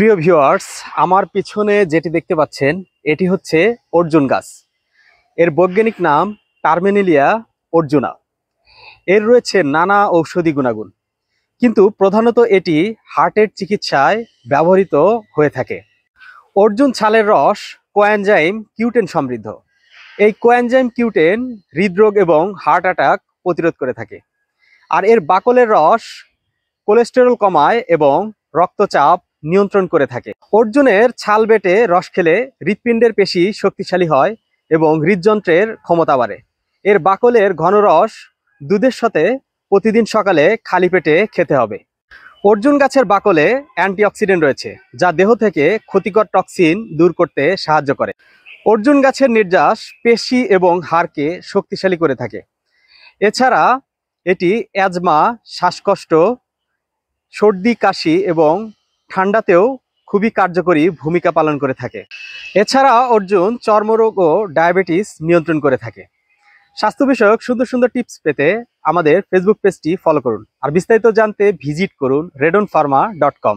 প্রিয় ভিউয়ার্স, আমার পিছনে যেটি দেখতে পাচ্ছেন এটি হচ্ছে অর্জুন গাছ। এর বৈজ্ঞানিক নাম টার্মেনিলিয়া অর্জুনা। এর রয়েছে নানা ঔষধি গুণাগুণ, কিন্তু প্রধানত এটি হার্টের চিকিৎসায় ব্যবহৃত হয়ে থাকে। অর্জুন ছালের রস কোএনজাইম কিউটেন সমৃদ্ধ। এই কোএনজাইম কিউটেন হৃদরোগ এবং হার্ট অ্যাটাক প্রতিরোধ করে থাকে। আর এর বাকলের রস কোলেস্টেরল কমায় এবং রক্তচাপ নিয়ন্ত্রণ করে থাকে। অর্জুনের ছাল বেটে রস খেলে হৃৎপিণ্ডের পেশি শক্তিশালী হয় এবং হৃদযন্ত্রের ক্ষমতা বাড়ে। এর বাকলের ঘন রস দুধের সাথে প্রতিদিন সকালে খালি পেটে খেতে হবে। অর্জুন গাছের বাকলে অ্যান্টিঅক্সিডেন্ট রয়েছে, যা দেহ থেকে ক্ষতিকর টক্সিন দূর করতে সাহায্য করে। অর্জুন গাছের নির্যাস পেশি এবং হাড়কে শক্তিশালী করে থাকে। এছাড়া এটি অ্যাজমা, শ্বাসকষ্ট, সর্দি, কাশি এবং ঠান্ডাতেও খুবই কার্যকরী ভূমিকা পালন করে থাকে। এছাড়া অর্জুন চর্মরোগ ও ডায়াবেটিস নিয়ন্ত্রণ করে থাকে। স্বাস্থ্য বিষয়ক সুন্দর সুন্দর টিপস পেতে আমাদের ফেসবুক পেজটি ফলো করুন, আর বিস্তারিত জানতে ভিজিট করুন redonpharma.com।